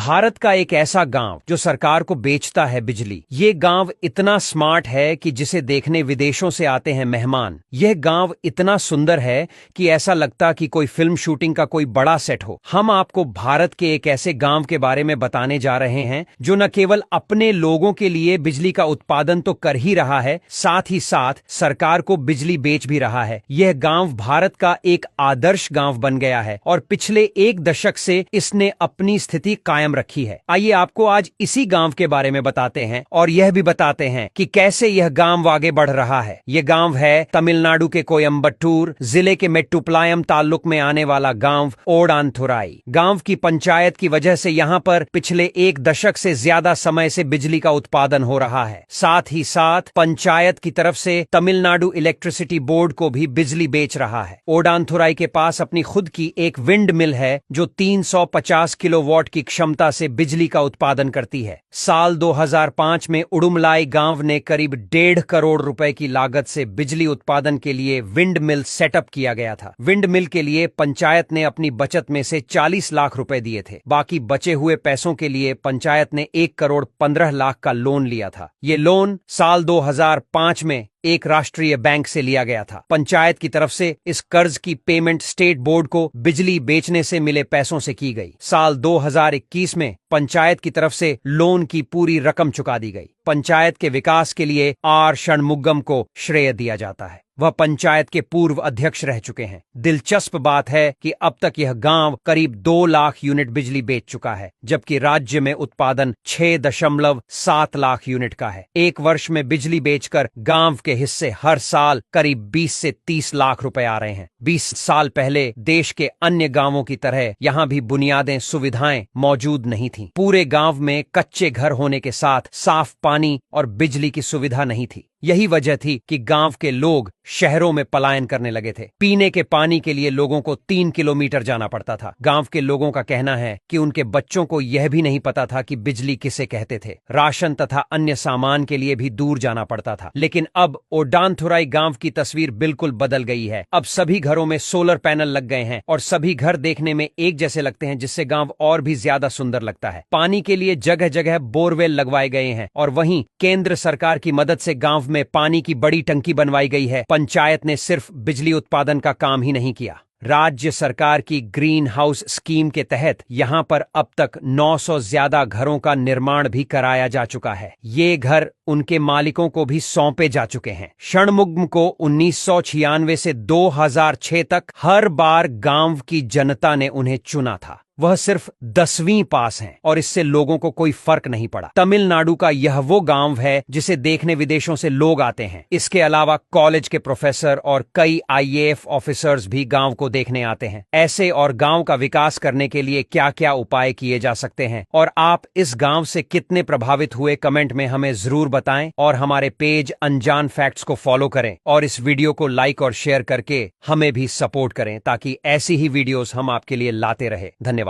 भारत का एक ऐसा गांव जो सरकार को बेचता है बिजली। ये गांव इतना स्मार्ट है कि जिसे देखने विदेशों से आते हैं मेहमान। यह गांव इतना सुंदर है कि ऐसा लगता कि कोई फिल्म शूटिंग का कोई बड़ा सेट हो। हम आपको भारत के एक ऐसे गांव के बारे में बताने जा रहे हैं जो न केवल अपने लोगों के लिए बिजली का उत्पादन तो कर ही रहा है, साथ ही साथ सरकार को बिजली बेच भी रहा है। यह गांव भारत का एक आदर्श गांव बन गया है और पिछले एक दशक से इसने अपनी स्थिति कायम रखी है। आइए आपको आज इसी गांव के बारे में बताते हैं और यह भी बताते हैं कि कैसे यह गांव आगे बढ़ रहा है। यह गांव है तमिलनाडु के कोयम्बटूर जिले के मेट्टुपालयम ताल्लुक में आने वाला गांव ओडांथुराई। गांव की पंचायत की वजह से यहां पर पिछले एक दशक से ज्यादा समय से बिजली का उत्पादन हो रहा है। साथ ही साथ पंचायत की तरफ से तमिलनाडु इलेक्ट्रिसिटी बोर्ड को भी बिजली बेच रहा है। ओडांथुराई के पास अपनी खुद की एक विंड मिल है जो 350 किलोवाट की क्षमता से बिजली का उत्पादन करती है। साल 2005 में उडुमलाई गांव ने करीब 1.5 करोड़ रुपए की लागत से बिजली उत्पादन के लिए विंड मिल सेटअप किया गया था। विंड मिल के लिए पंचायत ने अपनी बचत में से 40 लाख रुपए दिए थे। बाकी बचे हुए पैसों के लिए पंचायत ने 1 करोड़ 15 लाख का लोन लिया था। ये लोन साल 2005 में एक राष्ट्रीय बैंक से लिया गया था। पंचायत की तरफ से इस कर्ज की पेमेंट स्टेट बोर्ड को बिजली बेचने से मिले पैसों से की गई। साल 2021 में पंचायत की तरफ से लोन की पूरी रकम चुका दी गई। पंचायत के विकास के लिए आर षणमुगम को श्रेय दिया जाता है। वह पंचायत के पूर्व अध्यक्ष रह चुके हैं। दिलचस्प बात है कि अब तक यह गांव करीब 2 लाख यूनिट बिजली बेच चुका है, जबकि राज्य में उत्पादन 6.7 लाख यूनिट का है। एक वर्ष में बिजली बेचकर गांव के हिस्से हर साल करीब 20 से 30 लाख रुपए आ रहे हैं। 20 साल पहले देश के अन्य गांवों की तरह यहां भी बुनियादें सुविधाएं मौजूद नहीं थीं। पूरे गांव में कच्चे घर होने के साथ साफ पानी और बिजली की सुविधा नहीं थी। यही वजह थी कि गांव के लोग शहरों में पलायन करने लगे थे। पीने के पानी के लिए लोगों को 3 किलोमीटर जाना पड़ता था। गांव के लोगों का कहना है कि उनके बच्चों को यह भी नहीं पता था कि बिजली किसे कहते थे। राशन तथा अन्य सामान के लिए भी दूर जाना पड़ता था। लेकिन अब ओडांथुराई गांव की तस्वीर बिल्कुल बदल गई है। अब सभी घरों में सोलर पैनल लग गए हैं और सभी घर देखने में एक जैसे लगते हैं, जिससे गांव और भी ज्यादा सुंदर लगता है। पानी के लिए जगह जगह बोरवेल लगवाए गए हैं और वहीं केंद्र सरकार की मदद से गांव में पानी की बड़ी टंकी बनवाई गई है। पंचायत ने सिर्फ बिजली उत्पादन का काम ही नहीं किया। राज्य सरकार की ग्रीन हाउस स्कीम के तहत यहां पर अब तक 900 ज्यादा घरों का निर्माण भी कराया जा चुका है। ये घर उनके मालिकों को भी सौंपे जा चुके हैं। षणमुगम को 1996 से 2006 तक हर बार गांव की जनता ने उन्हें चुना था। वह सिर्फ 10वीं पास हैं और इससे लोगों को कोई फर्क नहीं पड़ा। तमिलनाडु का यह वो गांव है जिसे देखने विदेशों से लोग आते हैं। इसके अलावा कॉलेज के प्रोफेसर और कई IAF ऑफिसर्स भी गांव को देखने आते हैं। ऐसे और गांव का विकास करने के लिए क्या क्या उपाय किए जा सकते हैं और आप इस गांव से कितने प्रभावित हुए, कमेंट में हमें जरूर बताएं और हमारे पेज अनजान फैक्ट्स को फॉलो करें और इस वीडियो को लाइक और शेयर करके हमें भी सपोर्ट करें ताकि ऐसी ही वीडियोस हम आपके लिए लाते रहे। धन्यवाद।